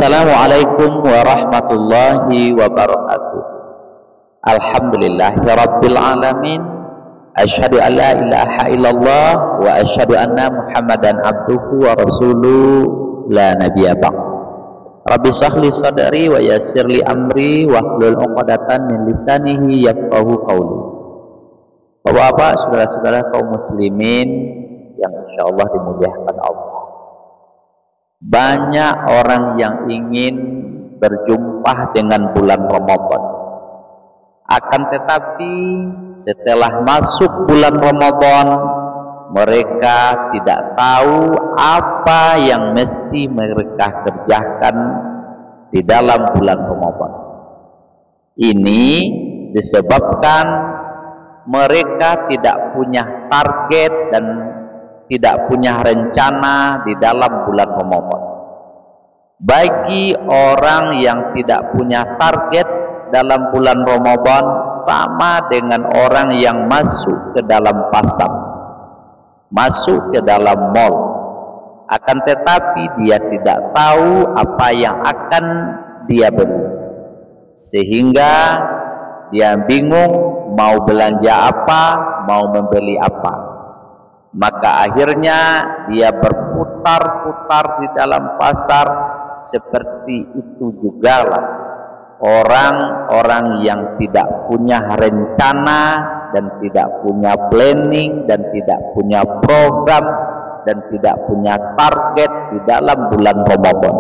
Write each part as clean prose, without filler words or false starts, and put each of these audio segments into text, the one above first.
Assalamualaikum warahmatullahi wabarakatuh. Alhamdulillahirabbil alamin. Asyhadu an la ilaha illallah wa asyhadu anna Muhammadan abduhu wa rasuluh la nabiyya ba'd. Rabbi shrahli sadri wa yassirli amri wahlul 'uqdatam min lisanihi yafqahu qawli. Bapak-bapak, saudara-saudara kaum muslimin yang insyaallah dimuliakan Allah. Banyak orang yang ingin berjumpa dengan bulan Ramadan. Akan tetapi setelah masuk bulan Ramadan, mereka tidak tahu apa yang mesti mereka kerjakan di dalam bulan Ramadan. Ini disebabkan mereka tidak punya target dan tidak punya rencana di dalam bulan Ramadan. Bagi orang yang tidak punya target dalam bulan Ramadan, sama dengan orang yang masuk ke dalam pasar, masuk ke dalam mall, akan tetapi dia tidak tahu apa yang akan dia beli, sehingga dia bingung mau belanja apa, mau membeli apa. Maka akhirnya dia berputar-putar di dalam pasar. Seperti itu juga lah orang-orang yang tidak punya rencana dan tidak punya planning dan tidak punya program dan tidak punya target di dalam bulan Ramadan,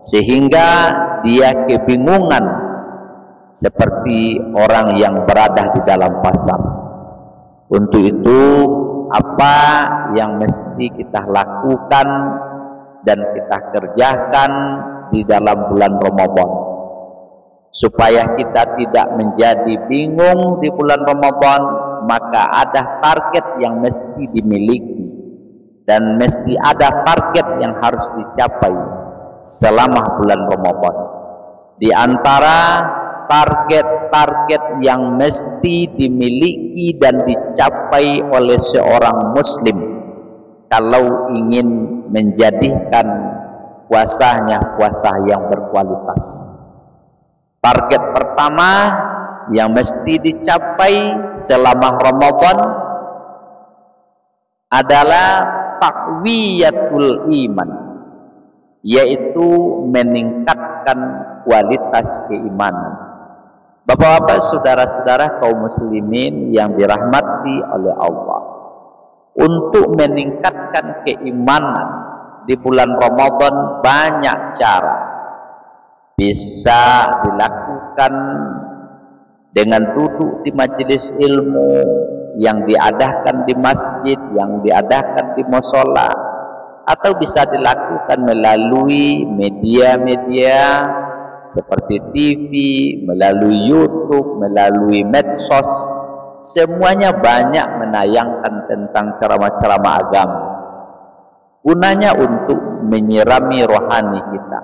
sehingga dia kebingungan seperti orang yang berada di dalam pasar. Untuk itu, apa yang mesti kita lakukan dan kita kerjakan di dalam bulan Ramadan supaya kita tidak menjadi bingung di bulan Ramadan? Maka ada target yang mesti dimiliki dan mesti ada target yang harus dicapai selama bulan Ramadan. Di antara target-target yang mesti dimiliki dan dicapai oleh seorang muslim kalau ingin menjadikan puasanya puasa yang berkualitas. Target pertama yang mesti dicapai selama Ramadan adalah taqwiyatul iman, yaitu meningkatkan kualitas keimanan. Bapak-bapak, saudara-saudara kaum muslimin yang dirahmati oleh Allah, untuk meningkatkan keimanan di bulan Ramadan banyak cara. Bisa dilakukan dengan duduk di majelis ilmu yang diadakan di masjid, yang diadakan di mushola, atau bisa dilakukan melalui media-media seperti TV, melalui YouTube, melalui medsos. Semuanya banyak menayangkan tentang ceramah-ceramah agama. Gunanya untuk menyirami rohani kita.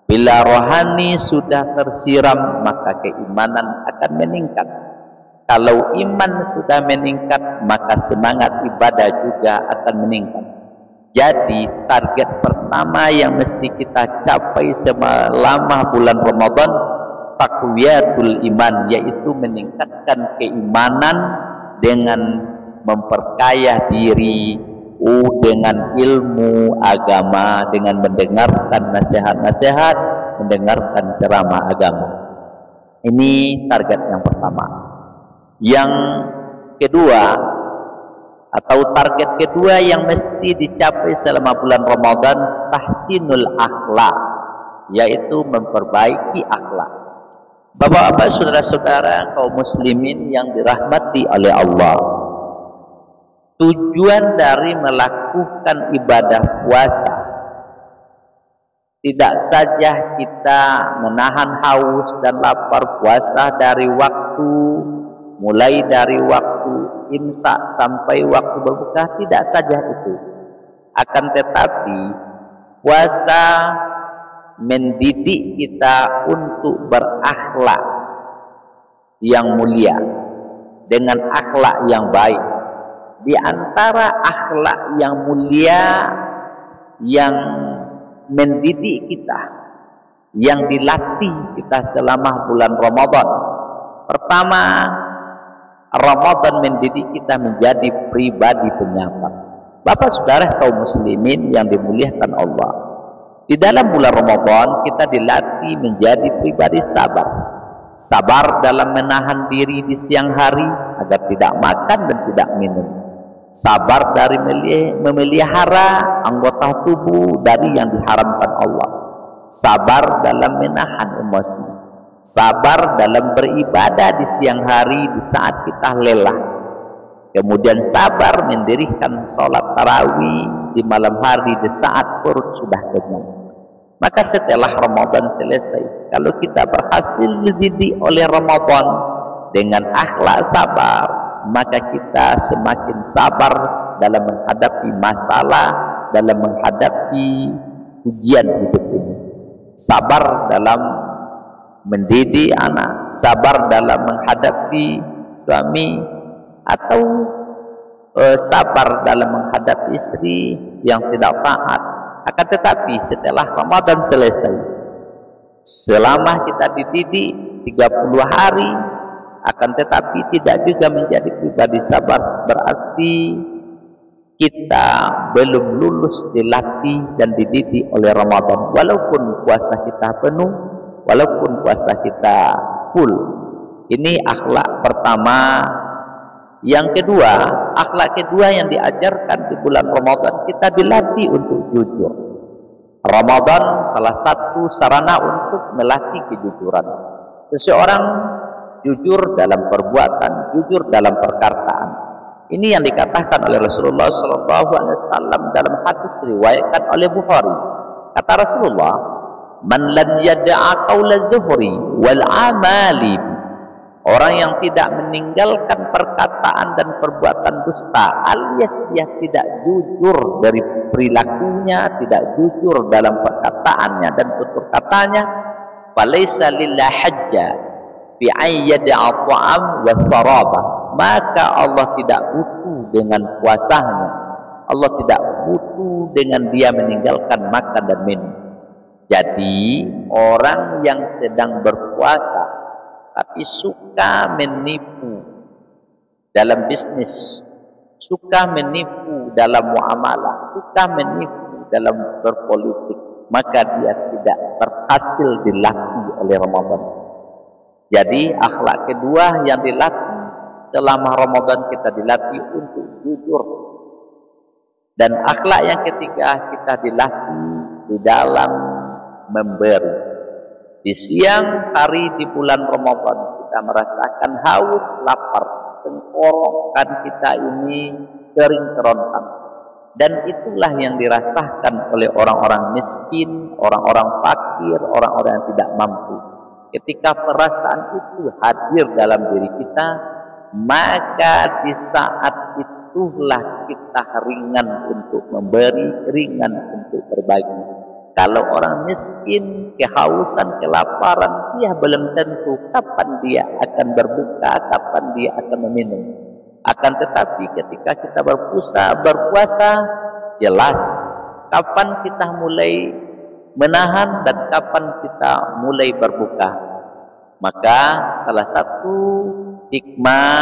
Bila rohani sudah tersiram, maka keimanan akan meningkat. Kalau iman sudah meningkat, maka semangat ibadah juga akan meningkat. Jadi target pertama yang mesti kita capai selama bulan Ramadan, taqwiyatul iman, yaitu meningkatkan keimanan dengan memperkaya diri dengan ilmu agama, dengan mendengarkan nasihat-nasihat, mendengarkan ceramah agama. Ini target yang pertama. Yang kedua, atau target kedua yang mesti dicapai selama bulan Ramadan, tahsinul akhlak, yaitu memperbaiki akhlak. Bapak-bapak, saudara-saudara kaum muslimin yang dirahmati oleh Allah, tujuan dari melakukan ibadah puasa tidak saja kita menahan haus dan lapar puasa dari waktu, mulai dari waktu imsak sampai waktu berbuka, tidak saja itu. Akan tetapi puasa mendidik kita untuk berakhlak yang mulia, dengan akhlak yang baik. Di antara akhlak yang mulia yang mendidik kita yang dilatih kita selama bulan Ramadan. Pertama, Ramadan mendidik kita menjadi pribadi penyabar. Bapak saudara kaum muslimin yang dimuliakan Allah, di dalam bulan Ramadan kita dilatih menjadi pribadi sabar. Sabar dalam menahan diri di siang hari agar tidak makan dan tidak minum. Sabar dari memelihara anggota tubuh dari yang diharamkan Allah. Sabar dalam menahan emosi. Sabar dalam beribadah di siang hari di saat kita lelah. Kemudian sabar mendirikan sholat tarawih di malam hari di saat perut sudah kenyang. Maka setelah Ramadan selesai, kalau kita berhasil dididik oleh Ramadan dengan akhlak sabar, maka kita semakin sabar dalam menghadapi masalah, dalam menghadapi ujian hidup ini. Sabar dalam mendidik anak, sabar dalam menghadapi suami, atau sabar dalam menghadapi istri yang tidak taat. Akan tetapi setelah Ramadan selesai, selama kita dididik 30 hari, akan tetapi tidak juga menjadi pribadi sabar, berarti kita belum lulus dilatih dan dididik oleh Ramadan. Walaupun puasa kita penuh, walaupun puasa kita full. Ini akhlak pertama. Yang kedua, akhlak kedua yang diajarkan di bulan Ramadan, kita dilatih untuk jujur. Ramadan salah satu sarana untuk melatih kejujuran. Seseorang jujur dalam perbuatan, jujur dalam perkataan. Ini yang dikatakan oleh Rasulullah SAW dalam hadis diriwayatkan oleh Bukhari. Kata Rasulullah, "Man lam yada'a qaula zuhri wal amali." Orang yang tidak meninggalkan perkataan dan perbuatan dusta, alias dia tidak jujur dari perilakunya, tidak jujur dalam perkataannya dan tutur katanya, falaysa lillahi hajja bi ayyada'a ta'am wa saraba. Maka Allah tidak butuh dengan puasanya, Allah tidak butuh dengan dia meninggalkan makan dan minum. Jadi orang yang sedang berpuasa tapi suka menipu dalam bisnis, suka menipu dalam muamalah, suka menipu dalam berpolitik, maka dia tidak berhasil dilatih oleh Ramadan. Jadi akhlak kedua yang dilatih selama Ramadan, kita dilatih untuk jujur. Dan akhlak yang ketiga, kita dilatih di dalam memberi. Di siang hari di bulan Ramadan kita merasakan haus, lapar, tenggorokan kita ini kering kerontang. Dan itulah yang dirasakan oleh orang-orang miskin, orang-orang fakir, orang-orang yang tidak mampu. Ketika perasaan itu hadir dalam diri kita, maka di saat itulah kita ringan untuk memberi, ringan untuk berbagi. Kalau orang miskin, kehausan, kelaparan, dia belum tentu kapan dia akan berbuka, kapan dia akan meminum. Akan tetapi ketika kita berpuasa, jelas kapan kita mulai menahan dan kapan kita mulai berbuka. Maka salah satu hikmah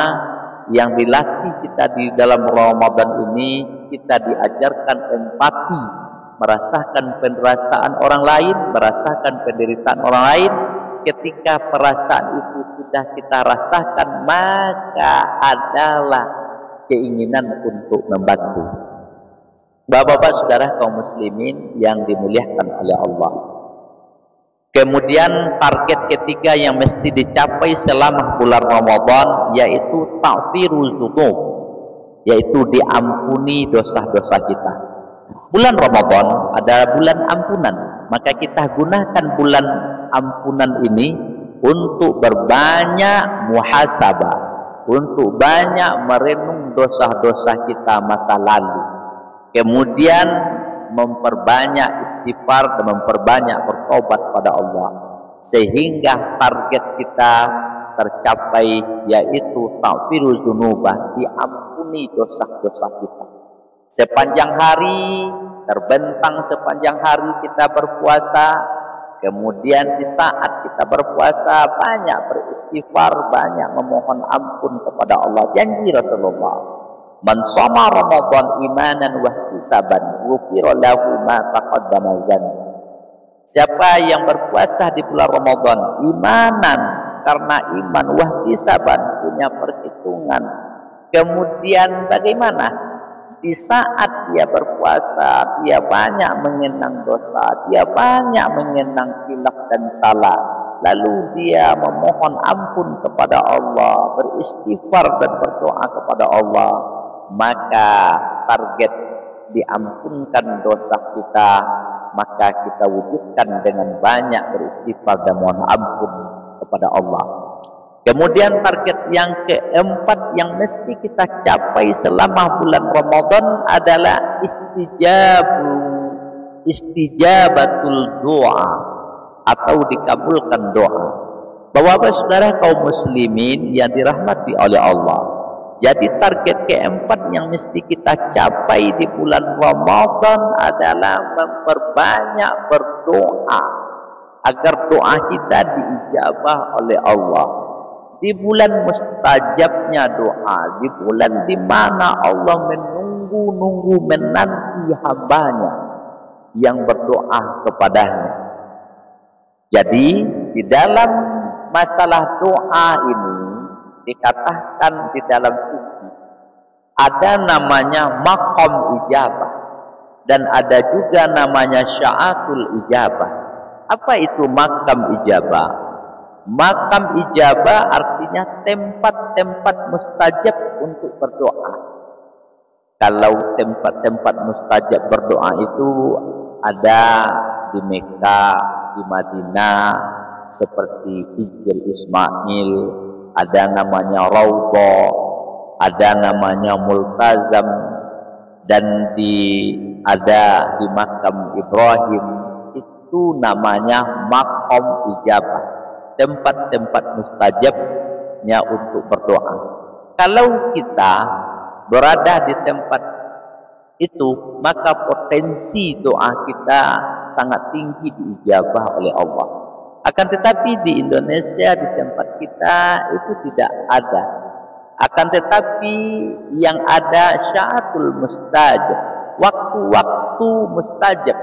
yang dilatih kita di dalam Ramadan ini, kita diajarkan empati, merasakan penderitaan orang lain, merasakan penderitaan orang lain. Ketika perasaan itu sudah kita rasakan, maka adalah keinginan untuk membantu. Bapak-bapak saudara kaum muslimin yang dimuliakan oleh Allah. Kemudian target ketiga yang mesti dicapai selama bulan Ramadan, yaitu ta'firuz dzunub, yaitu diampuni dosa-dosa kita. Bulan Ramadan adalah bulan ampunan, maka kita gunakan bulan ampunan ini untuk berbanyak muhasabah, untuk banyak merenung dosa-dosa kita masa lalu. Kemudian memperbanyak istighfar dan memperbanyak bertobat pada Allah, sehingga target kita tercapai, yaitu ta'firuz dzunubah, diampuni dosa-dosa kita. Sepanjang hari, terbentang sepanjang hari kita berpuasa, Kemudian di saat kita berpuasa banyak beristighfar, banyak memohon ampun kepada Allah. Janji Rasulullah, man shoma Ramadan imanan wa ihtisaban ghufira lahu ma taqaddama dzanbi. Siapa yang berpuasa di bulan Ramadan imanan, karena iman, wa ihtisaban, punya perhitungan. Kemudian bagaimana? Di saat dia berpuasa, dia banyak mengenang dosa, dia banyak mengenang khilaf dan salah. Lalu dia memohon ampun kepada Allah, beristighfar dan berdoa kepada Allah. Maka target diampunkan dosa kita, maka kita wujudkan dengan banyak beristighfar dan mohon ampun kepada Allah. Kemudian target yang keempat yang mesti kita capai selama bulan Ramadan adalah istijabatul doa, atau dikabulkan doa. Bapak-bapak saudara kaum muslimin yang dirahmati oleh Allah, jadi target keempat yang mesti kita capai di bulan Ramadan adalah memperbanyak berdoa agar doa kita diijabah oleh Allah. Di bulan mustajabnya doa, di bulan di mana Allah menunggu menanti hambanya yang berdoa kepadanya. Jadi di dalam masalah doa ini dikatakan di dalam fikih ada namanya maqam ijabah dan ada juga namanya sya'atul ijabah. Apa itu maqam ijabah? Makam ijabah artinya tempat-tempat mustajab untuk berdoa. Kalau tempat-tempat mustajab berdoa itu ada di Mekah, di Madinah, seperti Hijr Ismail, ada namanya Raudhah, ada namanya Multazam, dan ada di makam Ibrahim, itu namanya makam ijabah. Tempat-tempat mustajabnya untuk berdoa. Kalau kita berada di tempat itu, maka potensi doa kita sangat tinggi diijabah oleh Allah. Akan tetapi di Indonesia, di tempat kita itu tidak ada. Akan tetapi yang ada sya'atul mustajab, waktu-waktu mustajab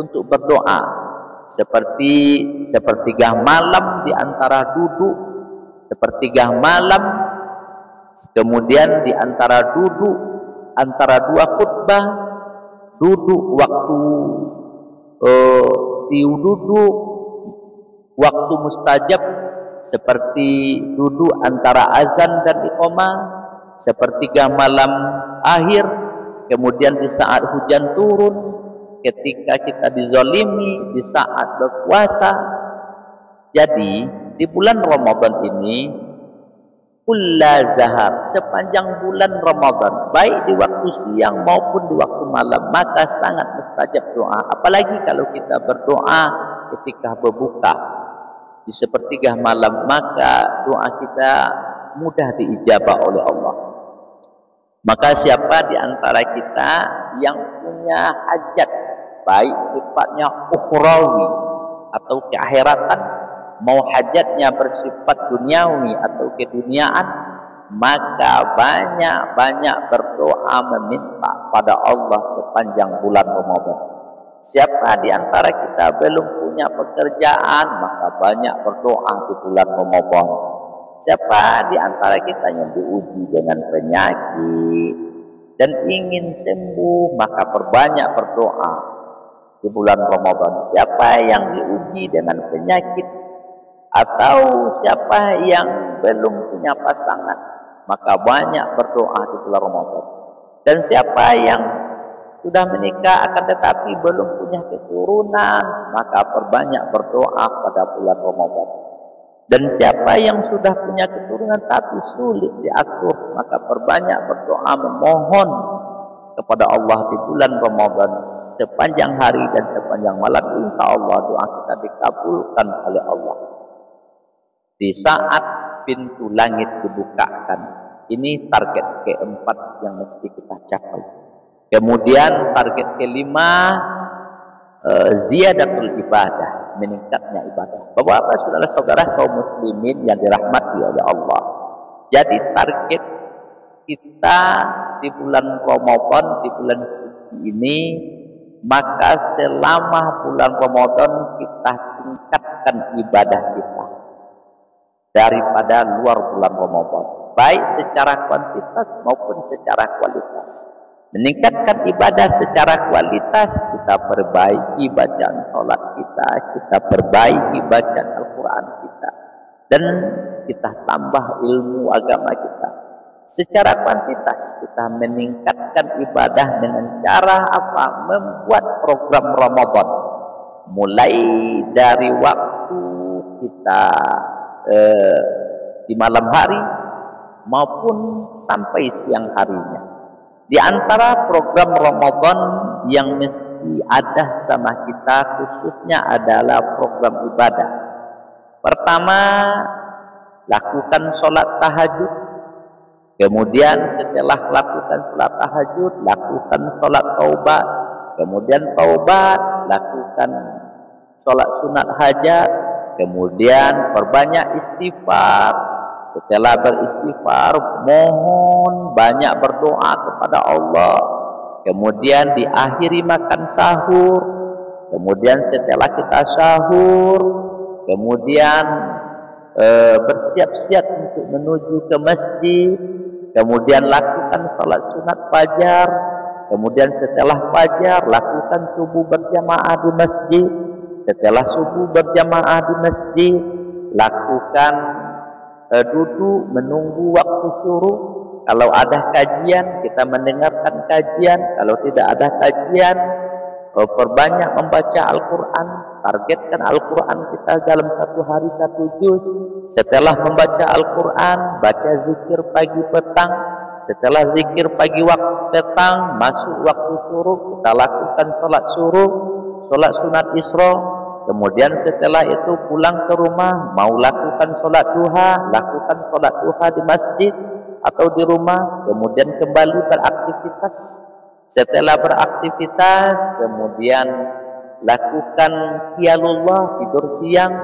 untuk berdoa, seperti sepertiga malam di antara duduk, sepertiga malam, kemudian di antara duduk, antara dua khutbah, duduk waktu duduk waktu mustajab, seperti duduk antara azan dan iqamah, sepertiga malam akhir, kemudian di saat hujan turun, ketika kita dizalimi, di saat berpuasa. Jadi di bulan Ramadan ini kulla zahar, sepanjang bulan Ramadan, baik di waktu siang maupun di waktu malam, maka sangat mustajab doa. Apalagi kalau kita berdoa ketika berbuka di sepertiga malam, maka doa kita mudah diijabah oleh Allah. Maka siapa di antara kita yang punya hajat, baik sifatnya ukhrawi atau keakhiratan, mau hajatnya bersifat duniawi atau keduniaan, maka banyak-banyak berdoa meminta pada Allah sepanjang bulan Ramadan. Siapa di antara kita belum punya pekerjaan, maka banyak berdoa di bulan Ramadan. Siapa di antara kita yang diuji dengan penyakit dan ingin sembuh, maka perbanyak berdoa di bulan Ramadan. Siapa yang diuji dengan penyakit atau siapa yang belum punya pasangan, maka banyak berdoa di bulan Ramadan. Dan siapa yang sudah menikah akan tetapi belum punya keturunan, maka perbanyak berdoa pada bulan Ramadan. Dan siapa yang sudah punya keturunan tapi sulit diatur, maka perbanyak berdoa memohon kepada Allah di bulan Ramadan sepanjang hari dan sepanjang malam. Insya Allah doa kita dikabulkan oleh Allah. Di saat pintu langit dibukakan, ini target keempat yang mesti kita capai. Kemudian target kelima, ziyadatul ibadah. meningkatnya ibadah. Bapak-bapak, saudara-saudara kaum muslimin yang dirahmati oleh Allah. Jadi target kita di bulan Ramadan, di bulan suci ini, maka selama bulan Ramadan kita tingkatkan ibadah kita daripada luar bulan Ramadan, baik secara kuantitas maupun secara kualitas. Meningkatkan ibadah secara kualitas, kita perbaiki bacaan sholat kita, kita perbaiki bacaan Al-Quran kita, dan kita tambah ilmu agama kita. Secara kuantitas, kita meningkatkan ibadah dengan cara apa? Membuat program Ramadan. Mulai dari waktu kita di malam hari maupun sampai siang harinya. Di antara program Ramadan yang mesti ada sama kita khususnya adalah program ibadah. Pertama, lakukan sholat tahajud. Kemudian setelah lakukan sholat tahajud, lakukan sholat taubat. Kemudian taubat, lakukan sholat sunat hajat. Kemudian perbanyak istighfar. Setelah beristighfar, mohon banyak berdoa kepada Allah. Kemudian diakhiri makan sahur. Kemudian setelah kita sahur, kemudian bersiap-siap untuk menuju ke masjid. Kemudian lakukan salat sunat fajar. Kemudian setelah fajar, lakukan subuh berjamaah di masjid. Setelah subuh berjamaah di masjid, lakukan duduk menunggu waktu suruh. Kalau ada kajian, kita mendengarkan kajian. Kalau tidak ada kajian, perbanyak membaca Al-Quran. Targetkan Al-Quran kita dalam satu hari 1 juz. Setelah membaca Al-Quran, baca zikir pagi petang. Setelah zikir pagi waktu petang, masuk waktu suruh, kita lakukan sholat suruh, sholat sunat isra. Kemudian setelah itu pulang ke rumah, mau lakukan sholat duha, lakukan sholat duha di masjid atau di rumah. Kemudian kembali beraktivitas. Setelah beraktivitas, kemudian lakukan qiyamullah, tidur siang.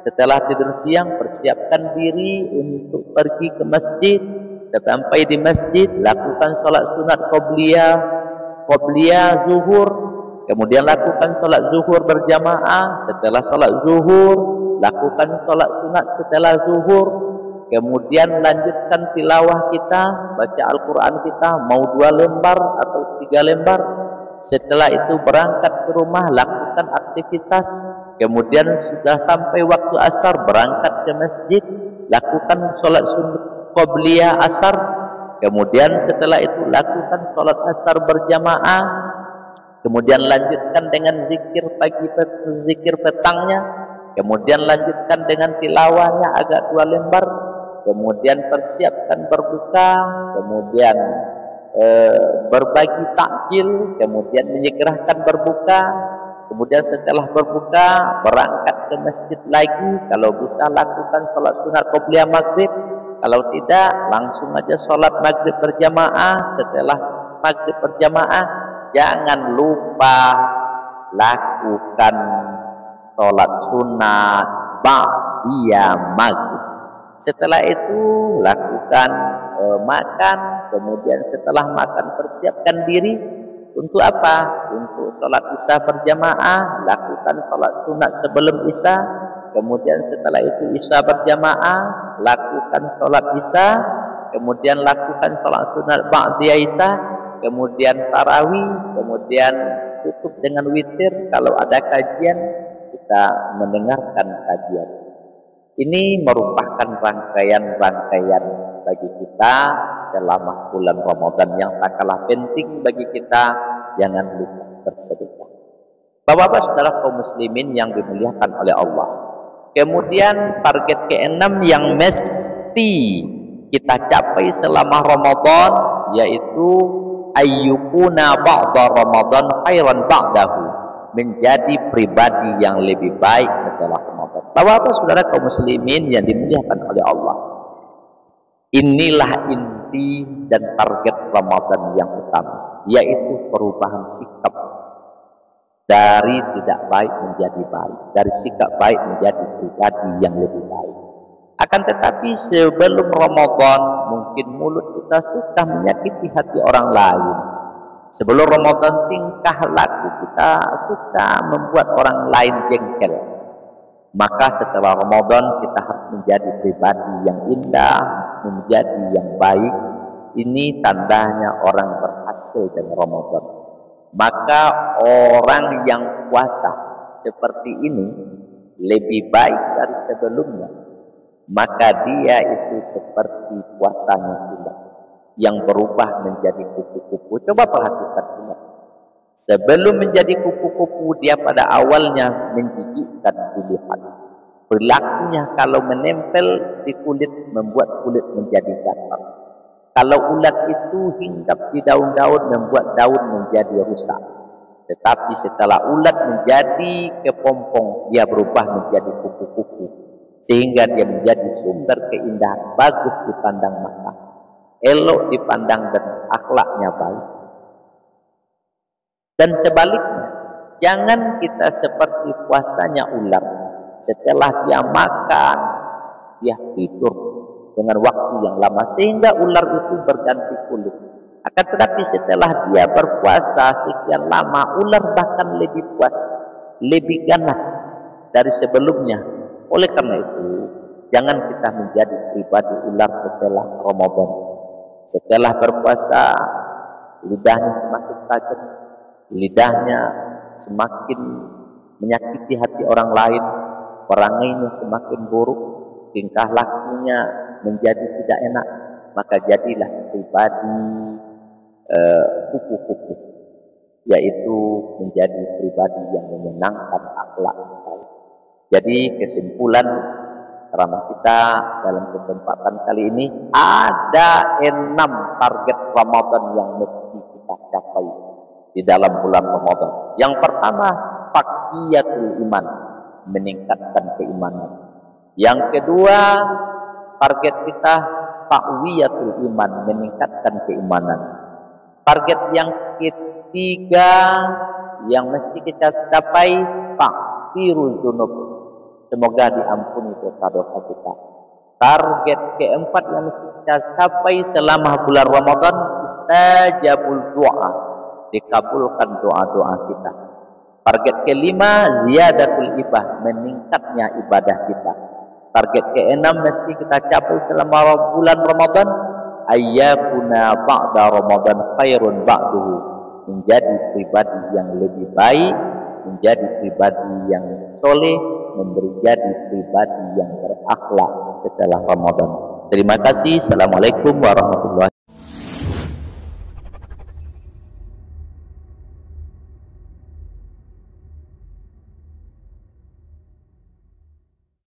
Setelah tidur siang, persiapkan diri untuk pergi ke masjid. Sampai di masjid, lakukan sholat sunat qobliyah zuhur. Kemudian lakukan sholat zuhur berjamaah. Setelah sholat zuhur, lakukan sholat sunat setelah zuhur. Kemudian lanjutkan tilawah kita, baca Al-Quran kita, mau 2 lembar atau 3 lembar. Setelah itu berangkat ke rumah, lakukan aktivitas. Kemudian sudah sampai waktu asar, berangkat ke masjid, lakukan sholat sunat qobliyah asar. Kemudian setelah itu lakukan sholat asar berjamaah. Kemudian lanjutkan dengan zikir pagi, zikir petangnya. Kemudian lanjutkan dengan tilawahnya agak 2 lembar. Kemudian persiapkan berbuka. Kemudian berbagi takjil. Kemudian menyegerakan berbuka. Kemudian setelah berbuka, berangkat ke masjid lagi. Kalau bisa lakukan sholat sunat qobliyah maghrib. Kalau tidak, langsung aja sholat maghrib berjamaah. Setelah maghrib berjamaah, jangan lupa lakukan sholat sunat ba'diyah maghrib. Setelah itu lakukan makan. Kemudian setelah makan, persiapkan diri untuk apa? Untuk sholat isya berjamaah. Lakukan sholat sunat sebelum isya. Kemudian setelah itu isya berjamaah, lakukan sholat isya. Kemudian lakukan sholat sunat ba'diyah isya. Kemudian tarawih, kemudian tutup dengan witir. Kalau ada kajian, kita mendengarkan kajian. Ini merupakan rangkaian-rangkaian bagi kita selama bulan Ramadan yang tak kalah penting bagi kita. Jangan lupa bersedekah. Bapak-bapak saudara kaum muslimin yang dimuliakan oleh Allah. Kemudian target ke-6 yang mesti kita capai selama Ramadan, yaitu ayyukuna ba'da Ramadan khairan ba'dahu, menjadi pribadi yang lebih baik setelah Ramadan. Bapak-bapak saudara kaum muslimin yang dimuliakan oleh Allah, inilah inti dan target Ramadan yang utama, yaitu perubahan sikap. dari tidak baik menjadi baik, dari sikap baik menjadi pribadi yang lebih baik. Akan tetapi sebelum Ramadan mungkin mulut kita suka menyakiti hati orang lain. Sebelum Ramadan tingkah laku kita suka membuat orang lain jengkel. Maka setelah Ramadan kita harus menjadi pribadi yang indah, menjadi yang baik. Ini tandanya orang berhasil dengan Ramadan. Maka orang yang puasa seperti ini lebih baik dari sebelumnya. Maka dia itu seperti puasanya ular yang berubah menjadi kupu-kupu. Coba perhatikan ular. Sebelum menjadi kupu-kupu, dia pada awalnya menjijikkan dilihat. Perilakunya kalau menempel di kulit membuat kulit menjadi gatal. Kalau ulat itu hinggap di daun-daun membuat daun menjadi rusak. Tetapi setelah ulat menjadi kepompong, dia berubah menjadi kupu-kupu. Sehingga dia menjadi sumber keindahan, bagus dipandang mata, elok dipandang dan akhlaknya baik. Dan sebaliknya, jangan kita seperti puasanya ular. Setelah dia makan, dia tidur dengan waktu yang lama sehingga ular itu berganti kulit. Akan tetapi setelah dia berpuasa sekian lama, ular bahkan lebih puas, lebih ganas dari sebelumnya. Oleh karena itu, jangan kita menjadi pribadi ular setelah Ramadan. Setelah berpuasa, lidahnya semakin tajam, lidahnya semakin menyakiti hati orang lain, perangainya semakin buruk, tingkah lakunya menjadi tidak enak, maka jadilah pribadi kupu-kupu, yaitu menjadi pribadi yang menyenangkan akhlak baik. Jadi kesimpulan ceramah kita dalam kesempatan kali ini, ada 6 target Ramadan yang mesti kita capai di dalam bulan Ramadan. Yang pertama, taqiyatul iman, meningkatkan keimanan. Yang kedua, target kita taqwiyatul iman, meningkatkan keimanan. Target yang ketiga yang mesti kita capai, takfirul dzunub, semoga diampuni dosa-dosa kita. Target keempat yang mesti kita capai selama bulan Ramadan, istajabul doa, dikabulkan doa-doa kita. Target kelima, ziyadatul ibah, meningkatnya ibadah kita. Target keenam mesti kita capai selama bulan Ramadan, ayyakuna ba'da Ramadan khairun ba'duhu, menjadi pribadi yang lebih baik, menjadi pribadi yang soleh, menjadi pribadi yang berakhlak setelah Ramadan. Terima kasih. Assalamualaikum warahmatullahi wabarakatuh.